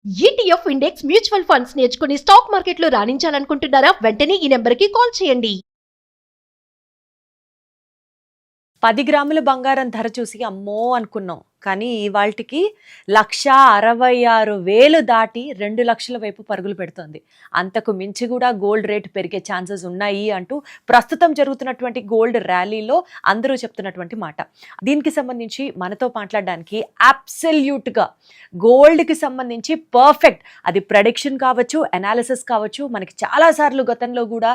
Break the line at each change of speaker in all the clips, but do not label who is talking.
ETF index mutual funds నేర్చుకుని stock మార్కెట్లో రాణించాలనుకుంటున్నారా? వెంటనే ఈ నెంబర్కి కాల్ చేయండి.
10 గ్రాముల బంగారం ధర చూసి అమ్మో అనుకున్నాం. కానీ ఇవాల్టికి 1,66,000 దాటి 2 లక్షల వైపు పరుగులు పెడుతోంది. అంతకు మించి కూడా గోల్డ్ రేట్ పెరిగే ఛాన్సెస్ ఉన్నాయి అంటూ ప్రస్తుతం జరుగుతున్నటువంటి గోల్డ్ ర్యాలీలో అందరూ చెప్తున్నటువంటి మాట. దీనికి సంబంధించి మనతో మాట్లాడడానికి అబ్సల్యూట్గా గోల్డ్కి సంబంధించి పర్ఫెక్ట్, అది ప్రెడిక్షన్ కావచ్చు, అనాలిసిస్ కావచ్చు, మనకి చాలాసార్లు గతంలో కూడా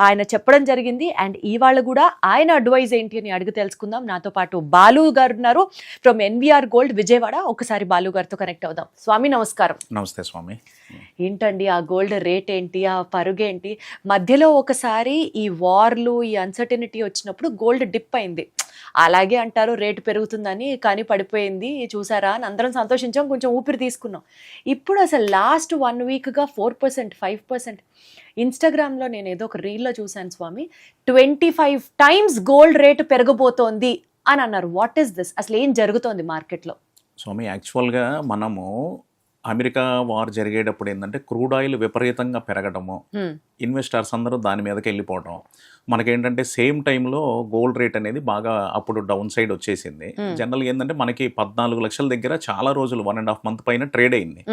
ఆయన చెప్పడం జరిగింది. అండ్ ఇవాళ కూడా ఆయన అడ్వైజ్ ఏంటి అని అడిగి తెలుసుకుందాం. నాతో పాటు బాలు గారు ఉన్నారు ఫ్రమ్ ఎన్విఆర్ గోల్డ్ విజయవాడ. ఒకసారి బాలు గారితో కనెక్ట్ అవుదాం. స్వామి నమస్కారం.
నమస్తే స్వామి.
ఏంటండి ఆ గోల్డ్ రేట్ ఏంటి, ఆ పరుగేంటి? మధ్యలో ఒకసారి ఈ వార్లు, ఈ అన్సర్టనిటీ వచ్చినప్పుడు గోల్డ్ డిప్ అయింది. అలాగే అంటారు రేటు పెరుగుతుందని, కానీ పడిపోయింది చూసారా అని అందరం సంతోషించాం, కొంచెం ఊపిరి తీసుకున్నాం. ఇప్పుడు అసలు లాస్ట్ 1 వీక్గా 4%, 5%. ఇన్స్టాగ్రామ్లో నేను ఏదో ఒక రీల్లో చూశాను స్వామి, 25 టైమ్స్ గోల్డ్ రేటు పెరగబోతోంది అని అన్నారు. What is this? అసలు ఏం జరుగుతోంది మార్కెట్లో?
స్వామి, యాక్చువల్గా మనము అమెరికా వార్ జరిగేటప్పుడు ఏంటంటే క్రూడ్ ఆయిల్ విపరీతంగా పెరగడము, ఇన్వెస్టర్స్ అందరూ దాని మీదకి వెళ్ళిపోవడం, మనకేంటంటే సేమ్ టైంలో గోల్డ్ రేట్ అనేది బాగా అప్పుడు డౌన్ సైడ్ వచ్చేసింది. జనరల్గా ఏంటంటే మనకి 14 లక్షల దగ్గర చాలా రోజులు 1.5 month పైన ట్రేడ్ అయింది.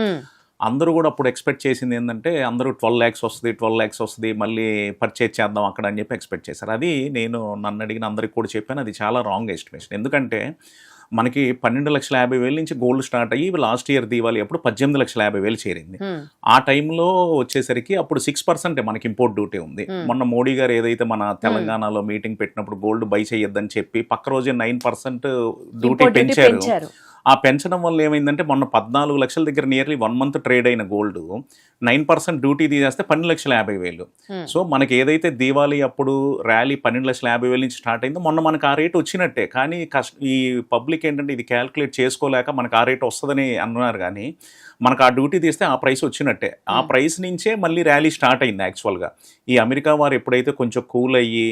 అందరూ కూడా అప్పుడు ఎక్స్పెక్ట్ చేసింది ఏంటంటే అందరూ 12 lakhs వస్తుంది, 12 lakhs వస్తుంది, మళ్ళీ పర్చేజ్ చేద్దాం అక్కడ అని చెప్పి ఎక్స్పెక్ట్ చేశారు. అది నేను నన్ను అడిగిన అందరికి కూడా చెప్పాను, అది చాలా రాంగ్ ఎస్టిమేషన్. ఎందుకంటే మనకి 12,50,000 నుంచి గోల్డ్ స్టార్ట్ అయ్యి లాస్ట్ ఇయర్ దీవాలి అప్పుడు 18,50,000 చేరింది. ఆ టైంలో వచ్చేసరికి అప్పుడు 6% మనకి ఇంపోర్ట్ డ్యూటీ ఉంది. మొన్న మోడీ గారు ఏదైతే మన తెలంగాణలో మీటింగ్ పెట్టినప్పుడు గోల్డ్ బై చేయొద్దని చెప్పి పక్క రోజే 9% డ్యూటీ పెంచారు. ఆ పెంచడం వల్ల ఏమైందంటే మొన్న 14 లక్షల దగ్గర నియర్లీ 1 month ట్రేడ్ అయిన గోల్డ్ 9% డ్యూటీ తీసేస్తే 12,50,000. సో మనకి ఏదైతే దీవాలి అప్పుడు ర్యాలీ 12,50,000 నుంచి స్టార్ట్ అయిందో మొన్న మనకు ఆ రేట్ వచ్చినట్టే. కానీ ఈ పబ్లిక్ ఏంటంటే ఇది క్యాల్కులేట్ చేసుకోలేక మనకు ఆ రేట్ వస్తుందని అన్నారు. కానీ మనకు ఆ డ్యూటీ తీస్తే ఆ ప్రైస్ వచ్చినట్టే. ఆ ప్రైస్ నుంచే మళ్ళీ ర్యాలీ స్టార్ట్ అయింది. యాక్చువల్గా ఈ అమెరికా వారు ఎప్పుడైతే కొంచెం కూల్ అయ్యి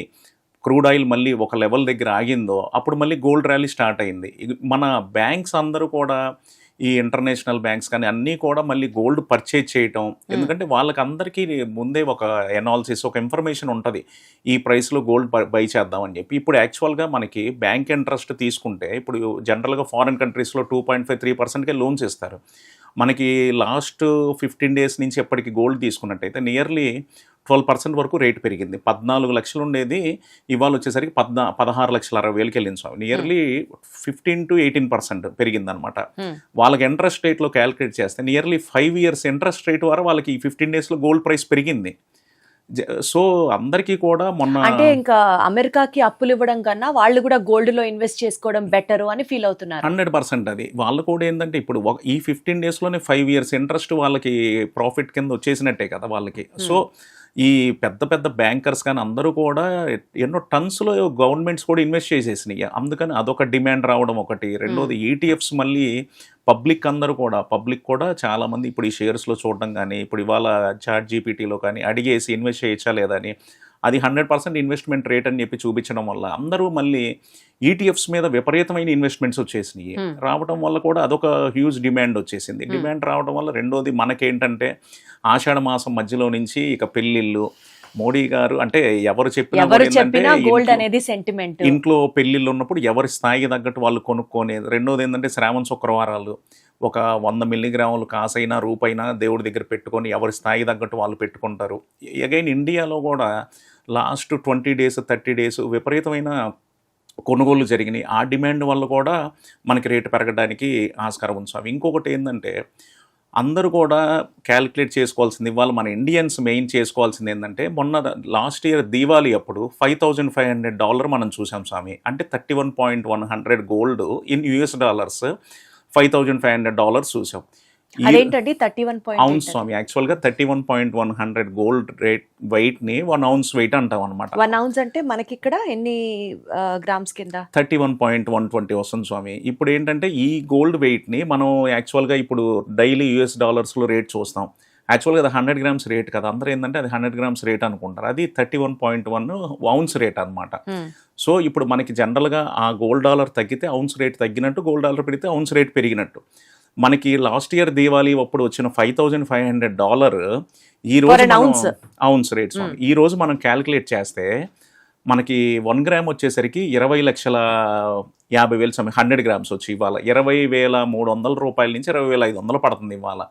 క్రూడ్ ఆయిల్ మళ్ళీ ఒక లెవెల్ దగ్గర ఆగిందో అప్పుడు మళ్ళీ గోల్డ్ ర్యాలీ స్టార్ట్ అయింది. మన బ్యాంక్స్ అందరూ కూడా, ఈ ఇంటర్నేషనల్ బ్యాంక్స్ కానీ అన్నీ కూడా మళ్ళీ గోల్డ్ పర్చేజ్ చేయటం. ఎందుకంటే వాళ్ళకి అందరికీ ముందే ఒక ఎనాలిసిస్, ఒక ఇన్ఫర్మేషన్ ఉంటుంది, ఈ ప్రైస్లో గోల్డ్ బై చేద్దాం అని చెప్పి. ఇప్పుడు యాక్చువల్గా మనకి బ్యాంక్ ఇంట్రెస్ట్ తీసుకుంటే ఇప్పుడు జనరల్గా ఫారిన్ కంట్రీస్లో 2.5-3%కే లోన్స్ ఇస్తారు. మనకి లాస్ట్ 15 days నుంచి ఎప్పటికి గోల్డ్ తీసుకున్నట్టయితే నియర్లీ 12% వరకు రేటు పెరిగింది. 14 లక్షలు ఉండేది ఇవాళ వచ్చేసరికి 16,60,000కి వెళ్ళింది స్వామి. నియర్లీ 15-18% పెరిగిందనమాట. వాళ్ళకి ఇంట్రెస్ట్ రేట్లో క్యాలిక్యులేట్ చేస్తే నియర్లీ 5 years ఇంట్రెస్ట్ రేట్ వరకు వాళ్ళకి 15 daysలో గోల్డ్ ప్రైస్ పెరిగింది. సో అందరికీ కూడా మొన్న
అంటే ఇంకా అమెరికాకి అప్పులు ఇవ్వడం కన్నా వాళ్ళు కూడా గోల్డ్ లో ఇన్వెస్ట్ చేసుకోవడం బెటర్ అని ఫీల్ అవుతున్నారు.
100% అది వాళ్ళు కూడా ఏంటంటే ఇప్పుడు ఈ 15 daysలోనే 5 years ఇంట్రెస్ట్ వాళ్ళకి ప్రాఫిట్ కింద వచ్చేసినట్టే కదా వాళ్ళకి. సో ఈ పెద్ద పెద్ద బ్యాంకర్స్ కానీ అందరూ కూడా ఎన్నో టన్స్లో గవర్నమెంట్స్ కూడా ఇన్వెస్ట్ చేసేసినాయి. అందుకని అదొక డిమాండ్ రావడం ఒకటి. రెండోది ఈటీఎఫ్స్ మళ్ళీ పబ్లిక్ కూడా చాలామంది ఇప్పుడు ఈ షేర్స్లో చూడడం కానీ, ఇప్పుడు ఇవాళ చాట్ జీపీటీలో కానీ అడిగేసి ఇన్వెస్ట్ చేయొచ్చా లేదా అని, అది 100% ఇన్వెస్ట్మెంట్ రేట్ అని చెప్పి చూపించడం వల్ల అందరూ మళ్ళీ ఈటీఎఫ్స్ మీద విపరీతమైన ఇన్వెస్ట్మెంట్స్ వచ్చేసినాయి. రావడం వల్ల కూడా అదొక హ్యూజ్ డిమాండ్ వచ్చేసింది. డిమాండ్ రావడం వల్ల రెండోది మనకేంటంటే ఆషాఢ మాసం మధ్యలో నుంచి ఇక పెళ్ళిళ్ళు, మోడీ గారు అంటే ఎవరు చెప్పినా
గోల్డ్ అనేది సెంటిమెంట్,
ఇంట్లో పెళ్ళిళ్ళు ఉన్నప్పుడు ఎవరి స్థాయికి తగ్గట్టు వాళ్ళు కొనుక్కోనేది. రెండోది ఏంటంటే శ్రావణ శుక్రవారాలు ఒక 100 మిల్లీగ్రాములు కాసైనా రూపైనా దేవుడి దగ్గర పెట్టుకొని ఎవరి స్థాయికి తగ్గట్టు వాళ్ళు పెట్టుకుంటారు. అగైన్ ఇండియాలో కూడా లాస్ట్ 20 days 30 days విపరీతమైన కొనుగోలు జరిగినాయి. ఆ డిమాండ్ వల్ల కూడా మనకి రేటు పెరగడానికి ఆస్కారం ఉంది స్వామి. ఇంకొకటి ఏంటంటే అందరూ కూడా క్యాలిక్యులేట్ చేసుకోవాల్సింది, ఇవాళ మన ఇండియన్స్ మెయిన్ చేసుకోవాల్సింది ఏంటంటే మొన్న లాస్ట్ ఇయర్ దీవాలి అప్పుడు $5,500 మనం చూసాం స్వామి. అంటే 31.100 గోల్డ్ ఇన్ US dollars $5,500 చూసాం.
అదేంటండి 31
ounce స్వామి. యాక్చువల్గా 31.100 గోల్డ్ రేట్ వెయిట్ని 1 ounce వెయిట్ అంటాం అనమాట.
1 ounce అంటే మనకి ఇక్కడ ఎన్ని గ్రామ్స్ కింద?
31.120 వస్తుంది స్వామి. ఇప్పుడు ఏంటంటే ఈ గోల్డ్ వెయిట్ని మనం యాక్చువల్గా ఇప్పుడు డైలీ US dollarsలో రేట్ చూస్తాం. యాక్చువల్గా అది 100 grams రేట్ కదా, అందరూ ఏంటంటే అది 100 grams రేట్ అనుకుంటారు. అది 31.1 ounce రేట్ అనమాట. సో ఇప్పుడు మనకి జనరల్గా ఆ గోల్డ్ డాలర్ తగ్గితే ఔన్స్ రేట్ తగ్గినట్టు, గోల్డ్ డాలర్ పెరిగితే ఔన్స్ రేట్ పెరిగినట్టు. మనకి లాస్ట్ ఇయర్ దీవాలి అప్పుడు వచ్చిన $5,500 ఈ రోజు
For an ounce.
Ounce rate స్వామి. ఈ రోజు మనం క్యాలిక్యులేట్ చేస్తే మనకి 1 గ్రామ్ వచ్చేసరికి 20,50,000 స్వామి. 100 గ్రామ్స్ వచ్చి ఇవాళ 20,300 రూపాయల నుంచి 20,500 పడుతుంది ఇవాళ.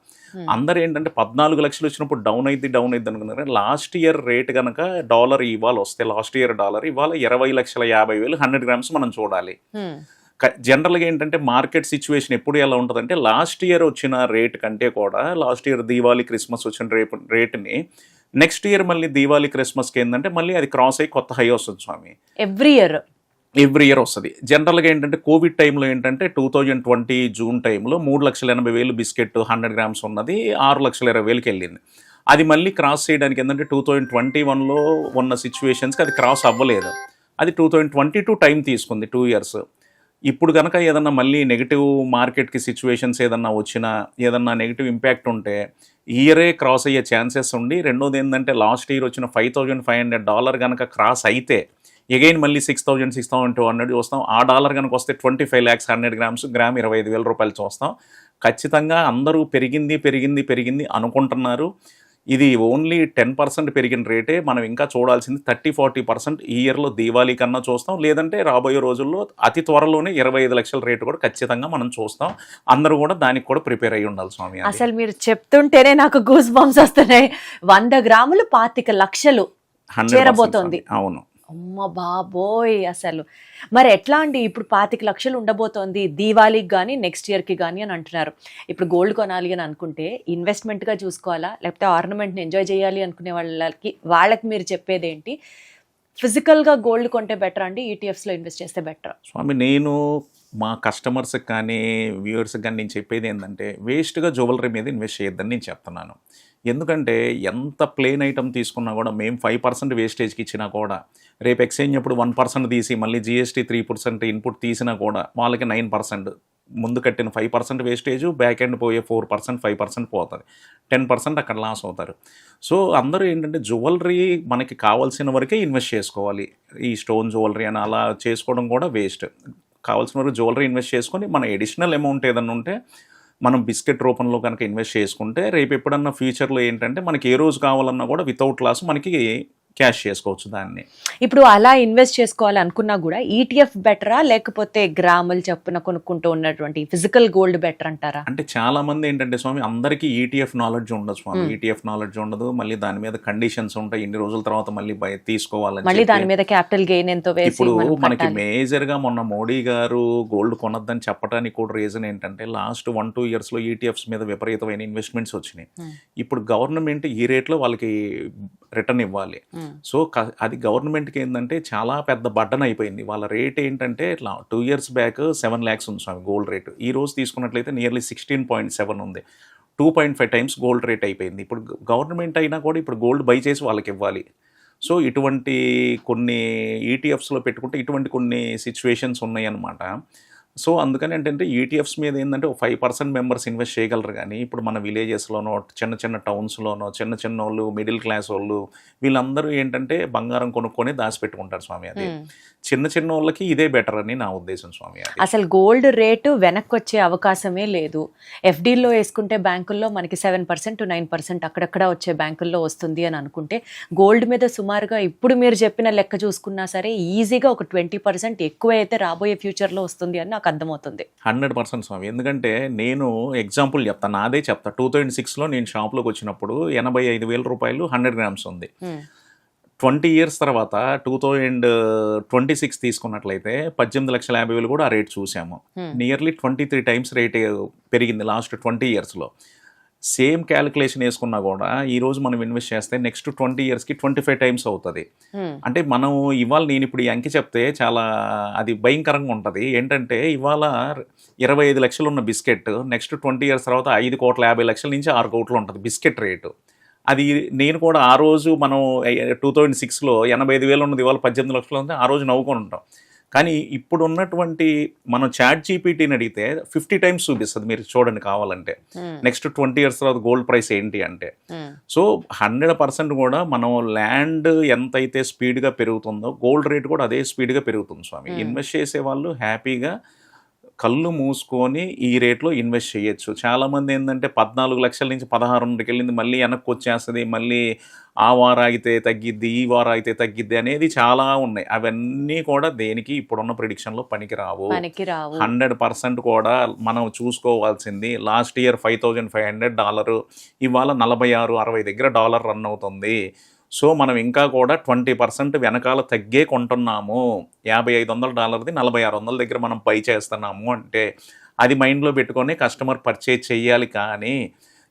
అందరు ఏంటంటే 14 లక్షలు వచ్చినప్పుడు డౌన్ అయింది అనుకున్నారు. లాస్ట్ ఇయర్ రేట్ కనుక డాలర్ ఇవాళ వస్తే లాస్ట్ ఇయర్ డాలర్ ఇవాళ 20,50,000 100 గ్రామ్స్ మనం చూడాలి. జనరల్గా ఏంటంటే మార్కెట్ సిచ్యువేషన్ ఎప్పుడు ఎలా ఉంటుందంటే లాస్ట్ ఇయర్ వచ్చిన రేట్ కంటే కూడా లాస్ట్ ఇయర్ దీవాలి క్రిస్మస్ వచ్చిన రేట్ని నెక్స్ట్ ఇయర్ మళ్ళీ దీవాలి క్రిస్మస్కి ఏంటంటే మళ్ళీ అది క్రాస్ అయ్యి కొత్త హై వస్తుంది స్వామి.
ఎవ్రీ ఇయర్
వస్తుంది. జనరల్గా ఏంటంటే కోవిడ్ టైంలో ఏంటంటే 2020 జూన్ టైంలో 3,80,000 బిస్కెట్ 100 గ్రామ్స్ ఉన్నది 6,20,000కి వెళ్ళింది. అది మళ్ళీ క్రాస్ చేయడానికి ఏంటంటే 2021లో ఉన్న సిచ్యువేషన్స్కి అది క్రాస్ అవ్వలేదు. అది 2022 టైం తీసుకుంది 2 ఇయర్స్. ఇప్పుడు కనుక ఏదన్నా మళ్ళీ నెగిటివ్ మార్కెట్కి సిచ్యువేషన్స్ ఏదన్నా వచ్చినా ఏదన్నా నెగిటివ్ ఇంపాక్ట్ ఉంటే ఇయరే క్రాస్ అయ్యే ఛాన్సెస్ ఉండి, రెండోది ఏంటంటే లాస్ట్ ఇయర్ వచ్చిన $5,500 కనుక క్రాస్ అయితే ఎగైన్ మళ్ళీ 6,200 చూస్తాం. ఆ డాలర్ కనుక వస్తే 25 lakhs 100 గ్రామ్స్ గ్రామ్ 25,000 రూపాయలు చూస్తాం. ఖచ్చితంగా అందరూ పెరిగింది అనుకుంటున్నారు. ఇది ఓన్లీ 10% పెరిగిన రేటే. మనం ఇంకా చూడాల్సింది 30-40% ఈ ఇయర్లో దీవాలి కన్నా చూస్తాం. లేదంటే రాబోయే రోజుల్లో అతి త్వరలోనే 25 లక్షల రేటు కూడా ఖచ్చితంగా మనం చూస్తాం. అందరూ కూడా దానికి కూడా ప్రిపేర్ అయ్యి ఉండాలి స్వామి.
అసలు మీరు చెప్తుంటేనే నాకు గూస్ బంప్స్ వస్తున్నాయి. 100 గ్రాములు 25 లక్షలు చేరబోతోంది.
అవును.
అమ్మ బాబోయ్. అసలు మరి ఎట్లా అండి? ఇప్పుడు 25 లక్షలు ఉండబోతోంది దీవాళీకి కానీ నెక్స్ట్ ఇయర్కి కానీ అని అంటున్నారు. ఇప్పుడు గోల్డ్ కొనాలి అని అనుకుంటే ఇన్వెస్ట్మెంట్గా చూసుకోవాలా, లేకపోతే ఆర్నమెంట్ని ఎంజాయ్ చేయాలి అనుకునే వాళ్ళకి మీరు చెప్పేది ఏంటి? ఫిజికల్గా గోల్డ్ కొంటే బెటర్ అండి, ఈటీఎఫ్స్లో ఇన్వెస్ట్ చేస్తే బెటర్?
స్వామి, నేను మా కస్టమర్స్కి కానీ వ్యూవర్స్కి కానీ నేను చెప్పేది ఏంటంటే వేస్ట్గా జ్యువెలరీ మీద ఇన్వెస్ట్ చేయొద్దని నేను చెప్తున్నాను. ఎందుకంటే ఎంత ప్లేన్ ఐటమ్ తీసుకున్నా కూడా మేము 5% వేస్టేజ్కి ఇచ్చినా కూడా రేపు ఎక్స్చేంజ్ అప్పుడు 1% తీసి మళ్ళీ జీఎస్టీ 3% ఇన్పుట్ తీసినా కూడా వాళ్ళకి 9% ముందు కట్టిన 5% వేస్టేజ్, బ్యాక్ ఎండ్ పోయే 4% 5% పోతుంది. 10% అక్కడ లాస్ అవుతారు. సో అందరూ ఏంటంటే జ్యువెలరీ మనకి కావాల్సిన వరకే ఇన్వెస్ట్ చేసుకోవాలి. ఈ స్టోన్ జ్యువెలరీ అని అలా చేసుకోవడం కూడా వేస్ట్. కావాల్సిన వరకు జ్యువెలరీ ఇన్వెస్ట్ చేసుకొని మన ఎడిషనల్ అమౌంట్ ఏదన్నా ఉంటే మనం బిస్కెట్ రూపంలో కనుక ఇన్వెస్ట్ చేసుకుంటే రేపు ఎప్పుడన్నా ఫ్యూచర్లో ఏంటంటే మనకి ఏ రోజు కావాలన్నా కూడా వితౌట్ లాస్ మనకి క్యాష్ చేసుకోవచ్చు దాన్ని.
ఇప్పుడు అలా ఇన్వెస్ట్ చేసుకోవాలి అనుకున్నా కూడా ఈటీఎఫ్ బెటరా, లేకపోతే గ్రాములు చొప్పున కొనుక్కుంటూ ఉన్నటువంటి ఫిజికల్ గోల్డ్ బెటర్ అంటారా?
అంటే చాలా మంది ఏంటంటే స్వామి అందరికీ ఈటీఎఫ్ నాలెడ్జ్ ఉండదు స్వామి. ఈటీఎఫ్ నాలెడ్జ్ ఉండదు. మళ్ళీ దాని మీద కండిషన్స్ ఉంటాయి. ఇన్ని రోజుల తర్వాత మళ్ళీ తీసుకోవాలని,
మళ్ళీ దాని మీద క్యాపిటల్ గెయిన్ ఎంతో వేసి
ఇప్పుడు మనకి మేజర్ గా మొన్న మోడీ గారు గోల్డ్ కొనొద్దని చెప్పడానికి కూడా రీజన్ ఏంటంటే లాస్ట్ 1-2 years లో ఈటీఎఫ్స్ మీద విపరీతమైన ఇన్వెస్ట్మెంట్స్ వచ్చినాయి. ఇప్పుడు గవర్నమెంట్ ఈ రేట్లో వాళ్ళకి రిటర్న్ ఇవ్వాలి. సో అది గవర్నమెంట్కి ఏంటంటే చాలా పెద్ద బడ్డన్ అయిపోయింది. వాళ్ళ రేట్ ఏంటంటే 2 years బ్యాక్ 7 lakhs ఉంది స్వామి గోల్డ్ రేటు. ఈ రోజు తీసుకున్నట్లయితే నియర్లీ 16.7 ఉంది. 2.5 times గోల్డ్ రేట్ అయిపోయింది. ఇప్పుడు గవర్నమెంట్ అయినా కూడా ఇప్పుడు గోల్డ్ బై చేసి వాళ్ళకి ఇవ్వాలి. సో ఇటువంటి కొన్ని ఈటీఎఫ్స్లో పెట్టుకుంటే ఇటువంటి కొన్ని సిచ్యువేషన్స్ ఉన్నాయి అన్నమాట. సో అందుకని ఏంటంటే ఈటీఎఫ్స్ మీద ఏంటంటే 5% మెంబర్స్ ఇన్వెస్ట్ చేయగలరు. కానీ ఇప్పుడు మన విలేజెస్లోనో చిన్న టౌన్స్లోనో చిన్న వాళ్ళు మిడిల్ క్లాస్ వాళ్ళు వీళ్ళందరూ ఏంటంటే బంగారం కొనుక్కొని దాచిపెట్టుకుంటారు స్వామి. అది చిన్న వాళ్ళకి ఇదే బెటర్ అని నా ఉద్దేశం స్వామి.
అసలు గోల్డ్ రేటు వెనక్కి వచ్చే అవకాశమే లేదు. ఎఫ్డీల్లో వేసుకుంటే బ్యాంకుల్లో మనకి 7% 9% అక్కడక్కడ వచ్చే బ్యాంకుల్లో వస్తుంది అని అనుకుంటే గోల్డ్ మీద సుమారుగా ఇప్పుడు మీరు చెప్పిన లెక్క చూసుకున్నా సరే ఈజీగా ఒక 20% ఎక్కువ అయితే రాబోయే ఫ్యూచర్లో వస్తుంది అని నాకు అర్థమవుతుంది.
100% స్వామి. ఎందుకంటే నేను ఎగ్జాంపుల్ చెప్తాను, నాదే చెప్తా. 2006లో నేను షాప్లోకి వచ్చినప్పుడు 85,000 రూపాయలు 100 grams ఉంది. 20 years తర్వాత 2026 తీసుకున్నట్లయితే 18,50,000 కూడా ఆ రేట్ చూసాము. నియర్లీ 23 times రేట్ పెరిగింది లాస్ట్ 20 yearsలో. సేమ్ క్యాలిక్యులేషన్ వేసుకున్నా కూడా ఈ రోజు మనం ఇన్వెస్ట్ చేస్తే నెక్స్ట్ 20 yearsకి 25 times అవుతుంది. అంటే మనం ఇవాళ నేను ఇప్పుడు ఈ అంకి చెప్తే చాలా అది భయంకరంగా ఉంటుంది. ఏంటంటే ఇవాళ 25 లక్షలు ఉన్న బిస్కెట్ నెక్స్ట్ 20 years తర్వాత 5,50,00,000 నుంచి 6 కోట్లు ఉంటుంది బిస్కెట్ రేటు. అది నేను కూడా ఆ రోజు మనం 2006లో 85,000 ఉన్నది ఇవాళ 18 లక్షలు ఉంది. ఆ రోజు నవ్వుకొని ఉంటాం. కానీ ఇప్పుడు ఉన్నటువంటి మనం చాట్ జీపీటీని అడిగితే 50 times చూపిస్తుంది. మీరు చూడండి కావాలంటే నెక్స్ట్ 20 years తర్వాత గోల్డ్ ప్రైస్ ఏంటి అంటే. సో 100% కూడా మనం ల్యాండ్ ఎంతైతే స్పీడ్గా పెరుగుతుందో గోల్డ్ రేట్ కూడా అదే స్పీడ్గా పెరుగుతుంది స్వామి. ఇన్వెస్ట్ చేసే వాళ్ళు హ్యాపీగా కళ్ళు మూసుకొని ఈ రేట్లో ఇన్వెస్ట్ చేయొచ్చు. చాలామంది ఏంటంటే 14 లక్షల నుంచి 16కి వెళ్ళింది మళ్ళీ వెనక్కి వచ్చేస్తుంది, మళ్ళీ ఆ వారం ఆగితే తగ్గిద్ది, ఈ వారం అయితే తగ్గిద్ది అనేది చాలా ఉన్నాయి. అవన్నీ కూడా దేనికి ఇప్పుడున్న ప్రిడిక్షన్లో పనికిరావు. 100% కూడా మనం చూసుకోవాల్సింది లాస్ట్ ఇయర్ $5,500, ఇవాళ 46-60 దగ్గర డాలర్ రన్ అవుతుంది. సో మనం ఇంకా కూడా 20% వెనకాల తగ్గే కొంటున్నాము. $5,500 $4,600 దగ్గర మనం పై చేస్తున్నాము అంటే అది మైండ్లో పెట్టుకొని కస్టమర్ పర్చేజ్ చేయాలి. కానీ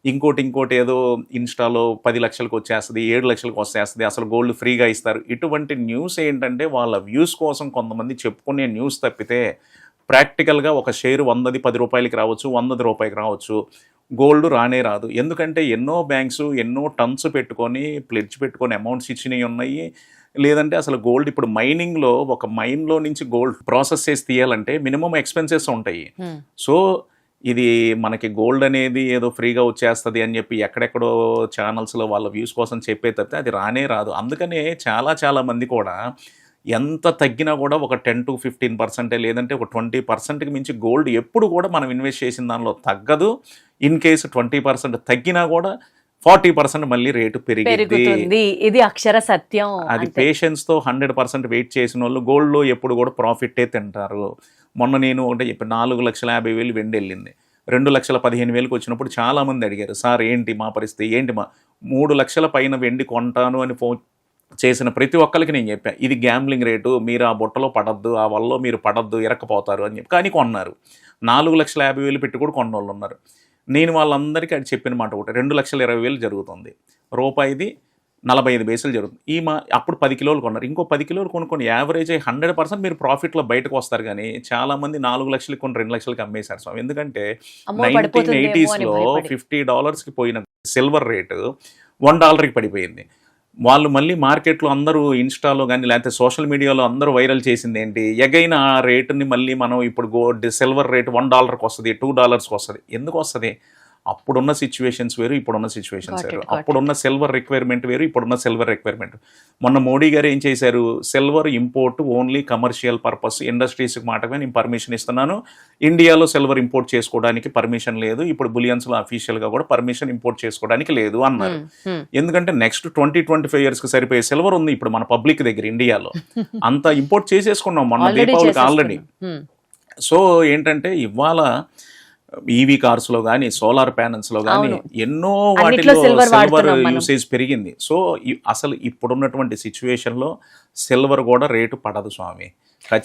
ఇంకోటి ఏదో ఇన్స్టాలో 10 లక్షలకు వచ్చేస్తుంది, 7 లక్షలకు వచ్చేస్తుంది, అసలు గోల్డ్ ఫ్రీగా ఇస్తారు, ఇటువంటి న్యూస్ ఏంటంటే వాళ్ళ వ్యూస్ కోసం కొంతమంది చెప్పుకునే న్యూస్ తప్పితే ప్రాక్టికల్గా ఒక షేరు 100ది ₹10 రావచ్చు, 100 రూపాయకి రావచ్చు. గోల్డ్ రానే రాదు. ఎందుకంటే ఎన్నో బ్యాంక్స్ ఎన్నో టన్స్ పెట్టుకొని ప్లెడ్జ్ పెట్టుకొని అమౌంట్స్ ఇచ్చినవి ఉన్నాయి. లేదంటే అసలు గోల్డ్ ఇప్పుడు మైనింగ్లో ఒక మైన్లో నుంచి గోల్డ్ ప్రాసెస్ చేసి తీయాలంటే మినిమం ఎక్స్పెన్సెస్ ఉంటాయి. సో ఇది మనకి గోల్డ్ అనేది ఏదో ఫ్రీగా వచ్చేస్తుంది అని చెప్పి ఎక్కడెక్కడో ఛానల్స్లో వాళ్ళ వ్యూస్ కోసం చెప్పే తప్పితే అది రానే రాదు. అందుకనే చాలా మంది కూడా ఎంత తగ్గినా కూడా ఒక 10-15% లేదంటే ఒక 20%కి మించి గోల్డ్ ఎప్పుడు కూడా మనం ఇన్వెస్ట్ చేసిన దానిలో తగ్గదు. ఇన్ కేసు 20% తగ్గినా కూడా 40% మళ్ళీ రేటు పెరిగింది.
ఇది అక్షర సత్యం.
అది పేషెన్స్తో 100% వెయిట్ చేసిన వాళ్ళు గోల్డ్లో ఎప్పుడు కూడా ప్రాఫిట్టే తింటారు. మొన్న నేను ఒకటే చెప్పి 4,50,000 వెండి వెళ్ళింది. 2,15,000కి వచ్చినప్పుడు చాలామంది అడిగారు, సార్ ఏంటి మా పరిస్థితి ఏంటి, 3 లక్షల పైన వెండి కొంటాను అని ఫోన్ చేసిన ప్రతి ఒక్కరికి నేను చెప్పాను, ఇది గ్యాంబ్లింగ్ రేటు, మీరు ఆ బుట్టలో పడద్దు, ఆ వల్ల మీరు పడద్దు, ఇరక్కపోతారు అని చెప్పి. కానీ కొన్నారు. 4,50,000 పెట్టి కూడా కొన్న వాళ్ళు ఉన్నారు. నేను వాళ్ళందరికీ అది చెప్పిన మాట ఒకటి, 2,20,000 జరుగుతుంది, రూపాయిది 45 పైసలు జరుగుతుంది. అప్పుడు 10 కిలోలు కొన్నారు. ఇంకో 10 కిలోలు కొనుక్కొని యావరేజ్ 100% మీరు ప్రాఫిట్లో బయటకు వస్తారు. కానీ చాలామంది 4 లక్షలకి కొని 2 లక్షలకి అమ్మేశారు స్వామి. ఎందుకంటే 1980sలో $50కి పోయిన సిల్వర్ రేటు $1కి పడిపోయింది. వాళ్ళు మళ్ళీ మార్కెట్లో అందరూ ఇన్స్టాలో కానీ లేకపోతే సోషల్ మీడియాలో అందరూ వైరల్ చేసింది ఏంటి, ఎగైన ఆ రేటుని మళ్ళీ మనం ఇప్పుడు సిల్వర్ రేటు $1కి వస్తుంది, $2కి వస్తుంది. ఎందుకు వస్తుంది? అప్పుడున్న సిచ్యువేషన్స్ వేరు, ఇప్పుడున్న సిచ్యువేషన్స్ వేరు. అప్పుడున్న సిల్వర్ రిక్వైర్మెంట్ వేరు, ఇప్పుడున్న సిల్వర్ రిక్వైర్మెంట్. మొన్న మోడీ గారు ఏం చేశారు, silver import only commercial purpose, ఇండస్ట్రీస్కి మాటగా నేను పర్మిషన్ ఇస్తున్నాను, ఇండియాలో సిల్వర్ ఇంపోర్ట్ చేసుకోవడానికి పర్మిషన్ లేదు, ఇప్పుడు బులియన్స్లో అఫీషియల్గా కూడా పర్మిషన్ ఇంపోర్ట్ చేసుకోవడానికి లేదు అన్నారు. ఎందుకంటే నెక్స్ట్ 20-25 ఇయర్స్కి సరిపోయే సిల్వర్ ఉంది ఇప్పుడు మన పబ్లిక్ దగ్గర ఇండియాలో. అంత ఇంపోర్ట్ చేసేసుకున్నాం మొన్న దీపావళికి ఆల్రెడీ. సో ఏంటంటే ఇవాళ ఈవీ కార్స్లో కానీ సోలార్ ప్యానల్స్లో కానీ ఎన్నో వాటిలో సిల్వర్ యూసేజ్ పెరిగింది. సో అసలు ఇప్పుడున్నటువంటి సిచ్యువేషన్లో సిల్వర్ కూడా రేటు పడదు స్వామి.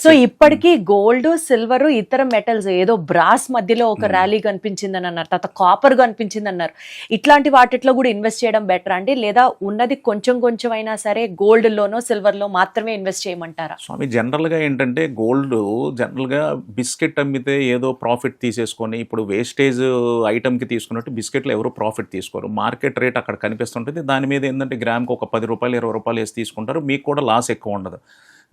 సో ఇప్పటికీ గోల్డ్, సిల్వర్, ఇతర మెటల్స్, ఏదో బ్రాస్ మధ్యలో ఒక ర్యాలీ కనిపించిందని అన్నారు, తర్వాత కాపర్ కనిపించింది అన్నారు. ఇట్లాంటి వాటిలో కూడా ఇన్వెస్ట్ చేయడం బెటర్ అండి, లేదా ఉన్నది కొంచెం అయినా సరే గోల్డ్లోనో సిల్వర్లో మాత్రమే ఇన్వెస్ట్ చేయమంటారా?
స్వామి జనరల్గా ఏంటంటే గోల్డ్ జనరల్గా బిస్కెట్ అమ్మితే ఏదో ప్రాఫిట్ తీసేసుకొని, ఇప్పుడు వేస్టేజ్ ఐటమ్కి తీసుకున్నట్టు బిస్కెట్లు ఎవరు ప్రాఫిట్ తీసుకోరు. మార్కెట్ రేట్ అక్కడ కనిపిస్తుంటుంది, దాని మీద ఏంటంటే గ్రామ్కి ఒక ₹10 ₹20 వేసి తీసుకుంటారు, మీకు కూడా లాస్ ఎక్కువ ఉండదు.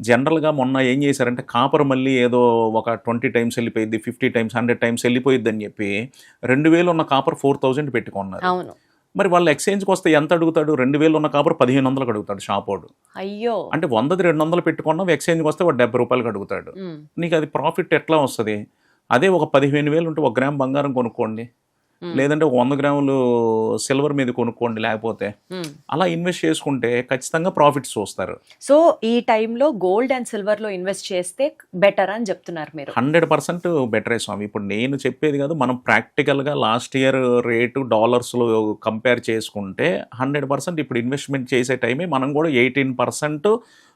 జనరల్గా మొన్న ఏం చేశారంటే కాపర్ మళ్ళీ ఏదో ఒక 20 టైమ్స్ వెళ్ళిపోయింది, 50 టైమ్స్ 100 టైమ్స్ వెళ్ళిపోయింది అని చెప్పి 2,000 ఉన్న కాపర్ 4,000 పెట్టుకున్నారు. మరి వాళ్ళు ఎక్స్చేంజ్కి వస్తే ఎంత అడుగుతాడు? 2,000 ఉన్న కాపర్ 1,500కి అడుగుతాడు షాపోడు.
అయ్యో, అంటే
100ది 200 పెట్టుకున్నావు, ఎక్స్చేంజ్కి వస్తే వాడు ₹70 అడుగుతాడు. నీకు అది ప్రాఫిట్ ఎట్లా వస్తుంది? అదే ఒక 15,000 ఉంటే 1 గ్రామ్ బంగారం కొనుక్కోండి, లేదంటే 100 గ్రాములు సిల్వర్ మీద కొనుక్కోండి, లేకపోతే అలా ఇన్వెస్ట్ చేసుకుంటే ఖచ్చితంగా ప్రాఫిట్స్ చూస్తారు.
సో ఈ టైంలో గోల్డ్ అండ్ సిల్వర్లో ఇన్వెస్ట్ చేస్తే బెటర్ అని చెప్తున్నారు మీరు?
100% బెటరే స్వామి. ఇప్పుడు నేను చెప్పేది కాదు, మనం ప్రాక్టికల్గా లాస్ట్ ఇయర్ రేటు డాలర్స్లో కంపేర్ చేసుకుంటే 100% ఇప్పుడు ఇన్వెస్ట్మెంట్ చేసే టైమే మనం కూడా 18%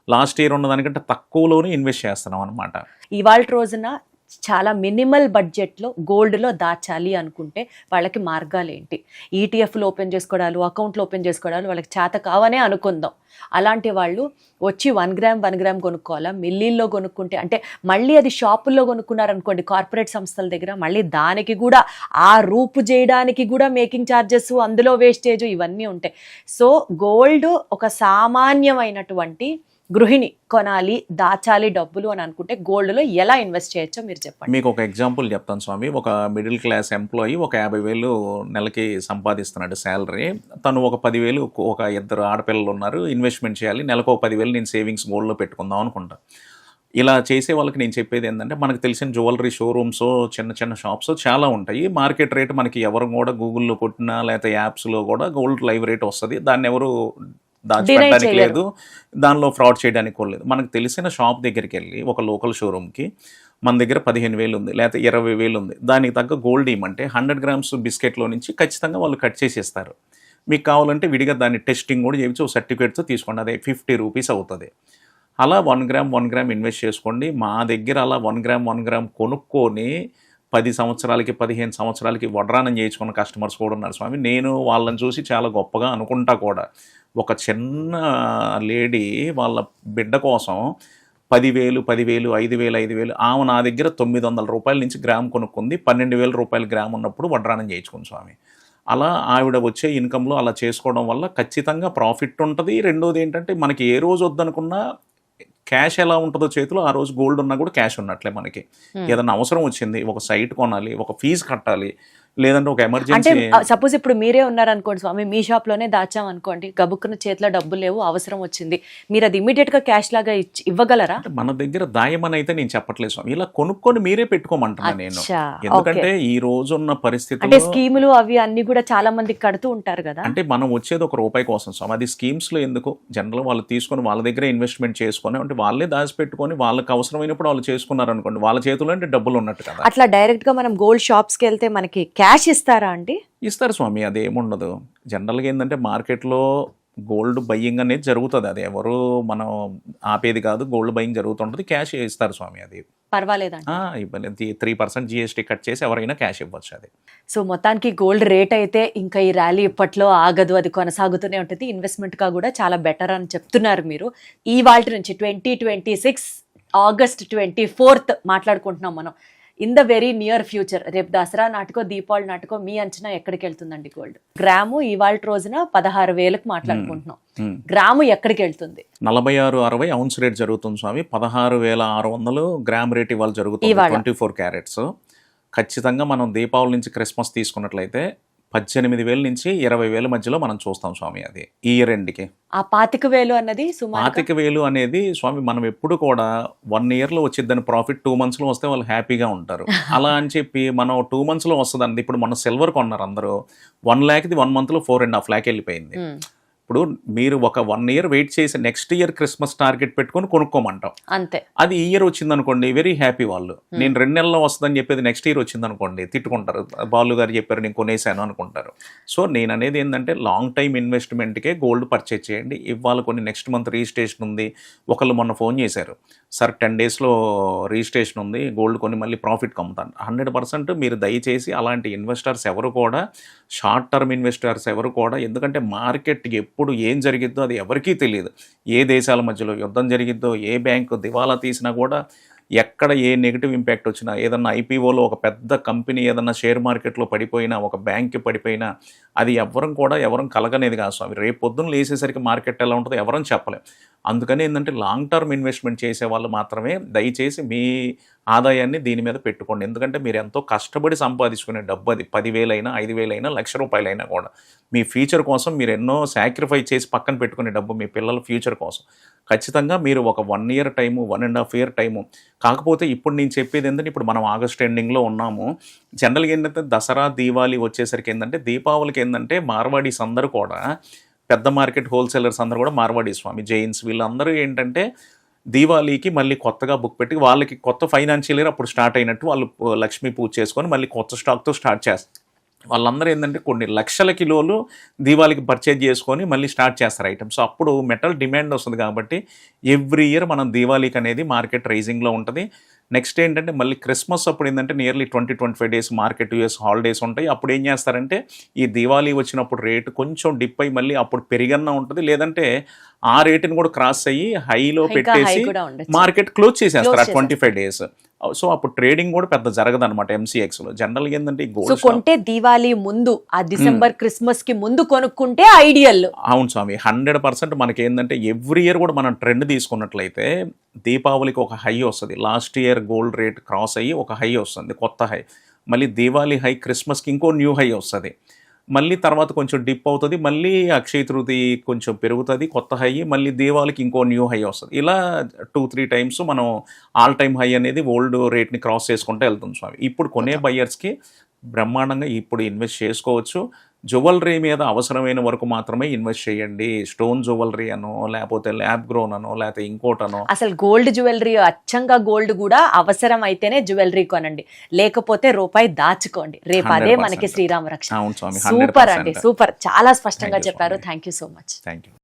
లాస్ట్ ఇయర్ ఉన్నదానికంటే తక్కువలోనే ఇన్వెస్ట్ చేస్తున్నాం అనమాట.
ఇవాళ రోజున చాలా మినిమల్ బడ్జెట్లో గోల్డ్లో దాచాలి అనుకుంటే వాళ్ళకి మార్గాలు ఏంటి? ఈటీఎఫ్లు ఓపెన్ చేసుకోవడాలు, అకౌంట్లు ఓపెన్ చేసుకోవడాలు వాళ్ళకి చేత కావనే అనుకుందాం. అలాంటి వాళ్ళు వచ్చి 1 గ్రామ్ కొనుక్కోవాలా? మిల్లీల్లో కొనుక్కుంటే అంటే మళ్ళీ అది షాపుల్లో కొనుక్కున్నారనుకోండి కార్పొరేట్ సంస్థల దగ్గర, మళ్ళీ దానికి కూడా ఆ రూపు చేయడానికి కూడా మేకింగ్ ఛార్జెస్, అందులో వేస్టేజ్, ఇవన్నీ ఉంటాయి. సో గోల్డ్ ఒక సామాన్యమైనటువంటి గృహిణి కొనాలి, దాచాలి డబ్బులు అని అనుకుంటే గోల్డ్లో ఎలా ఇన్వెస్ట్ చేయొచ్చో మీరు చెప్పండి.
మీకు ఒక ఎగ్జాంపుల్ చెప్తాను స్వామి. ఒక మిడిల్ క్లాస్ ఎంప్లాయీ ఒక 50,000 నెలకి సంపాదిస్తున్నాడు శాలరీ. తను ఒక 10,000, ఒక 2 ఆడపిల్లలు ఉన్నారు, ఇన్వెస్ట్మెంట్ చేయాలి, నెలకు ఒక 10,000 నేను సేవింగ్స్ గోల్డ్లో పెట్టుకుందాం అనుకుంటా. ఇలా చేసే వాళ్ళకి నేను చెప్పేది ఏంటంటే, మనకు తెలిసిన జ్యువెలరీ షోరూమ్స్, చిన్న చిన్న షాప్స్ చాలా ఉంటాయి. మార్కెట్ రేట్ మనకి ఎవరు కూడా గూగుల్‌లో కొట్టినా లేకపోతే యాప్స్‌లో కూడా గోల్డ్ లైవ్ రేట్ వస్తది. దాన్ని ఎవరు దాచిపెట్టడానికి
చేయరు.
లేదు. దానిలో ఫ్రాడ్ చేయడానికి కూడా లేదు. మనకు తెలిసిన షాప్ దగ్గరికెళ్ళి ఒక లోకల్ షోరూమ్‌కి మన దగ్గర 15,000 ఉంది లేకపోతే 20,000 ఉంది. దానికి తగ్గ గోల్డ్ ఇయ్యమంటే 100 గ్రామ్స్ బిస్కెట్‌లో నుంచి ఖచ్చితంగా వాళ్ళు కట్ చేసి ఇస్తారు. మీకు కావాలంటే విడిగా దాన్ని టెస్టింగ్ కూడా చేయించి ఒక సర్టిఫికేట్‌తో తీసుకోండి. అదే ₹50 అవుతది. అలా 1 గ్రామ్, 1 గ్రామ్ ఇన్వెస్ట్ చేసుకోండి. మా దగ్గర అలా 1 గ్రామ్, 1 గ్రామ్ కొనుక్కొని 10 సంవత్సరాలకి, 15 సంవత్సరాలకి వడ్రానం చేయించుకున్న కస్టమర్స్ కూడా ఉన్నారు స్వామి. నేను వాళ్ళని చూసి చాలా గొప్పగా అనుకుంటా కూడా. ఒక చిన్న లేడీ వాళ్ళ బిడ్డ కోసం 10,000, 10,000, 5,000, 5,000 ఆమె నా దగ్గర ₹900 నుంచి గ్రామ్ కొనుక్కుంది. ₹12,000 గ్రామ్ ఉన్నప్పుడు వడ్రానం చేయించుకుంది స్వామి. అలా ఆవిడ వచ్చే ఇన్కమ్‌లో అలా చేసుకోవడం వల్ల ఖచ్చితంగా ప్రాఫిట్ ఉంటది. రెండోది ఏంటంటే మనకి ఏ రోజు వద్దనుకున్నా క్యాష్ ఎలా ఉంటుందో చేతిలో ఆ రోజు గోల్డ్ ఉన్నా కూడా క్యాష్ ఉన్నట్లే మనకి. ఏదన్నా అవసరం వచ్చింది, ఒక సైట్ కొనాలి, ఒక ఫీజు కట్టాలి, లేదంటే ఒక
అంటే
ఎమర్జెన్సీ.
సపోజ్ ఇప్పుడు మీరే ఉన్నారనుకోండి స్వామి, మీ షాప్లోనే దాచామనుకోండి, గబుక్కున చేతిలో డబ్బులు లేవు, అవసరం వచ్చింది, మీరు అది ఇమీడియట్గా క్యాష్ లాగా ఇవ్వగలరా?
అంటే మన దగ్గర దాయమని అయితే నేను చెప్పట్లేదు స్వామి. ఇలా కొనుక్కొని మీరే పెట్టుకోమంటున్నా నేను.
అచ్చా,
ఎందుకంటే ఈ రోజున్న
అంటే
పరిస్థితుల్లో
స్కీములు అవి అన్ని కూడా చాలా మంది కడుతూ ఉంటారు కదా.
అంటే మనం వచ్చేది ₹1 కోసం స్వామి. అది స్కీమ్స్‌లో ఎందుకు? జనరల్ వాళ్ళు తీసుకొని వాళ్ళ దగ్గరే ఇన్వెస్ట్మెంట్ చేసుకొని అంటే వాళ్ళే దాచిపెట్టుకొని వాళ్ళకి అవసరమైనప్పుడు వాళ్ళు చేసుకున్నారనుకోండి, వాళ్ళ చేతిలో అంటే డబ్బులు ఉన్నట్టు కదా.
అట్లా డైరెక్ట్ గా మనం గోల్డ్ షాప్స్కి వెళ్తే మనకి క్యాష్ ఇస్తారా అండి?
ఇస్తారు స్వామి, అదేముండదు. జనరల్గా ఏంటంటే మార్కెట్లో గోల్డ్ బయ్యింగ్ అనేది జరుగుతుంది. అది ఎవరు మనం ఆపేది కాదు. గోల్డ్ బయ్యింగ్ జరుగుతుంటుంది. క్యాష్ ఇస్తారు స్వామి. అది
పర్వాలేదండి.
ఇవ్వలేదు. 3% GST కట్ చేసి ఎవరైనా క్యాష్ ఇవ్వచ్చు. అది
సో మొత్తానికి గోల్డ్ రేట్ అయితే ఇంకా ఈ ర్యాలీ ఇప్పట్లో ఆగదు, అది కొనసాగుతూనే ఉంటుంది. ఇన్వెస్ట్మెంట్గా కూడా చాలా బెటర్ అని చెప్తున్నారు మీరు. ఈ వాల్టి నుంచి 2026 ఆగస్ట్ 24 మాట్లాడుకుంటున్నాం మనం. In the very near future, రేపు దసరా నాటికో దీపావళి నాటికో మీ అంచనా ఎక్కడికి వెళ్తుందండి గోల్డ్? గ్రాము ఇవాళ రోజున 16,000కి మాట్లాడుకుంటున్నాం. గ్రాము ఎక్కడికి వెళ్తుంది?
46-60 ఔన్స్ రేట్ జరుగుతుంది స్వామి. 16,600 గ్రామ్ రేట్ ఇవాళ జరుగుతుంది. 24 క్యారెట్స్. ఖచ్చితంగా మనం దీపావళి నుంచి క్రిస్మస్ తీసుకున్నట్లయితే 18,000 నుంచి 20,000 మధ్యలో మనం చూస్తాం స్వామి. అది ఈ ఇయర్ ఎండ్కి.
ఆ 25,000 అన్నది సుమారు
25,000 అనేది స్వామి మనం ఎప్పుడు కూడా 1 ఇయర్లో వచ్చిద్దని ప్రాఫిట్ 2 మంత్స్లో వస్తే వాళ్ళు హ్యాపీగా ఉంటారు. అలా అని చెప్పి మనం 2 మంత్స్లో వస్తుందండి. ఇప్పుడు మన సిల్వర్ కొన్నారు అందరూ, 1 lakh 1 monthలో 4.5 lakh వెళ్ళిపోయింది. ఇప్పుడు మీరు ఒక 1 year వెయిట్ చేసి నెక్స్ట్ ఇయర్ క్రిస్మస్ టార్గెట్ పెట్టుకొని కొనుక్కోమంటాం.
అంతే.
అది ఈ ఇయర్ వచ్చింది అనుకోండి, వెరీ హ్యాపీ వాళ్ళు. నేను 2 నెలల్లో వస్తుందని చెప్పేది నెక్స్ట్ ఇయర్ వచ్చింది అనుకోండి, తిట్టుకుంటారు. బాలు గారు చెప్పారు నేను కొనేసాను అనుకుంటారు. సో నేను అనేది ఏంటంటే లాంగ్ టైమ్ ఇన్వెస్ట్మెంట్కే గోల్డ్ పర్చేజ్ చేయండి. ఇవాళ కొన్ని నెక్స్ట్ మంత్ రిజిస్ట్రేషన్ ఉంది. ఒకళ్ళు మొన్న ఫోన్ చేశారు, సార్ 10 daysలో రిజిస్ట్రేషన్ ఉంది, గోల్డ్ కొని మళ్ళీ ప్రాఫిట్ కమ్ముతాను. 100% మీరు దయచేసి అలాంటి ఇన్వెస్టర్స్ ఎవరు కూడా, షార్ట్ టర్మ్ ఇన్వెస్టర్స్ ఎవరు కూడా, ఎందుకంటే మార్కెట్ ఎప్పుడు ఏం జరిగిద్దో అది ఎవరికీ తెలియదు. ఏ దేశాల మధ్యలో యుద్ధం జరిగిద్దో, ఏ బ్యాంకు దివాలా తీసినా కూడా, ఎక్కడ ఏ నెగిటివ్ ఇంపాక్ట్ వచ్చినా, ఏదన్నా ఐపీఓలో ఒక పెద్ద కంపెనీ ఏదన్నా షేర్ మార్కెట్లో పడిపోయినా, ఒక బ్యాంక్ పడిపోయినా, అది ఎవరం కలగనేది కాదు స్వామి. రేపు పొద్దున్న లేసేసరికి మార్కెట్ ఎలా ఉంటుందో ఎవరం చెప్పలేం. అందుకని ఏంటంటే లాంగ్ టర్మ్ ఇన్వెస్ట్మెంట్ చేసే వాళ్ళు మాత్రమే దయచేసి మీ ఆదాయాన్ని దీని మీద పెట్టుకోండి. ఎందుకంటే మీరు ఎంతో కష్టపడి సంపాదించుకునే డబ్బు అది. 10,000 అయినా, 5,000 అయినా, ₹1,00,000 అయినా కూడా మీ ఫ్యూచర్ కోసం మీరు ఎన్నో సాక్రిఫైస్ చేసి పక్కన పెట్టుకునే డబ్బు మీ పిల్లల ఫ్యూచర్ కోసం. ఖచ్చితంగా మీరు ఒక 1 year టైము, 1.5 year టైము. కాకపోతే ఇప్పుడు నేను చెప్పేది ఏంటంటే, ఇప్పుడు మనం ఆగస్ట్ ఎండింగ్లో ఉన్నాము. జనరల్గా ఏంటంటే దసరా దీవాళి వచ్చేసరికి ఏంటంటే, దీపావళికి ఏంటంటే మార్వాడీస్ అందరూ కూడా, పెద్ద మార్కెట్ హోల్సేలర్స్ అందరూ కూడా మార్వాడీ స్వామి, జైన్స్ వీళ్ళందరూ ఏంటంటే దీవాళీకి మళ్ళీ కొత్తగా బుక్ పెట్టి వాళ్ళకి కొత్త ఫైనాన్షియల్ ఇయర్ అప్పుడు స్టార్ట్ అయినట్టు వాళ్ళు లక్ష్మీ పూజ చేసుకొని మళ్ళీ కొత్త స్టాక్తో స్టార్ట్ చేస్తారు. వాళ్ళందరూ ఏంటంటే కొన్ని లక్షల కిలోలు దీవాళికి పర్చేజ్ చేసుకొని మళ్ళీ స్టార్ట్ చేస్తారు ఐటమ్స్. అప్పుడు మెటల్ డిమాండ్ వస్తుంది కాబట్టి ఎవ్రీ ఇయర్ మనం దీవాళికి అనేది మార్కెట్ రైజింగ్లో ఉంటుంది. నెక్స్ట్ ఏంటంటే మళ్ళీ క్రిస్మస్ అప్పుడు ఏంటంటే nearly 20-25 days market US holidays ఉంటాయి. అప్పుడు ఏం చేస్తారంటే ఈ దీవాళీ వచ్చినప్పుడు రేటు కొంచెం డిప్ అయ్యి మళ్ళీ అప్పుడు పెరిగన్నా ఉంటుంది, లేదంటే ఆ రేటుని కూడా క్రాస్ అయ్యి హైలో పెట్టేసి మార్కెట్ క్లోజ్ చేసేస్తారు ఆ 25 days. సో అప్పుడు ట్రేడింగ్ కూడా పెద్ద జరగదు అనమాట MCXలో. జనరల్గా ఏంటంటే గోల్డ్
కొంటే దీవాళీ ముందు, ఆ డిసెంబర్ క్రిస్మస్ కి ముందు కొనుక్కుంటే ఐడియల్.
అవును స్వామి, 100% మనకి ఏంటంటే ఎవ్రీ ఇయర్ కూడా మనం ట్రెండ్ తీసుకున్నట్లయితే దీపావళికి ఒక హై వస్తుంది. Last year gold rate cross అయ్యి ఒక హై వస్తుంది, కొత్త హై. మళ్ళీ దీవాళీ హై, క్రిస్మస్కి ఇంకో న్యూ హై వస్తుంది. మళ్ళీ తర్వాత కొంచెం డిప్ అవుతుంది, మళ్ళీ అక్షయ తృతీయ కొంచెం పెరుగుతుంది, కొత్త హై, మళ్ళీ దీవాళికి ఇంకో న్యూ హై వస్తుంది. ఇలా 2-3 టైమ్స్ మనం ఆల్ టైమ్ హై అనేది ఓల్డ్ రేట్ని క్రాస్ చేసుకుంటూ వెళ్తుంది స్వామి. ఇప్పుడు కొనే బయ్యర్స్కి బ్రహ్మాండంగా ఇప్పుడు ఇన్వెస్ట్ చేసుకోవచ్చు. జ్యువెలరీ మీద అవసరమైన వరకు మాత్రమే ఇన్వెస్ట్ చేయండి. స్టోన్ జ్యువెలరీ అనో, లేకపోతే ల్యాబ్ గ్రోన్ అనో, లేకపోతే ఇంకోటనో.
అసలు గోల్డ్ జ్యువెలరీ, అచ్చంగా గోల్డ్ కూడా అవసరం అయితేనే జ్యువెలరీ కొనండి, లేకపోతే రూపాయి దాచుకోండి. రేపు అదే మనకి శ్రీరామ రక్ష.
అవును స్వామి,
సూపర్ అండి,
100%.
సూపర్, చాలా స్పష్టంగా
Thank you,
చెప్పారు.
స్వామి.
Thank you so much.
Thank you.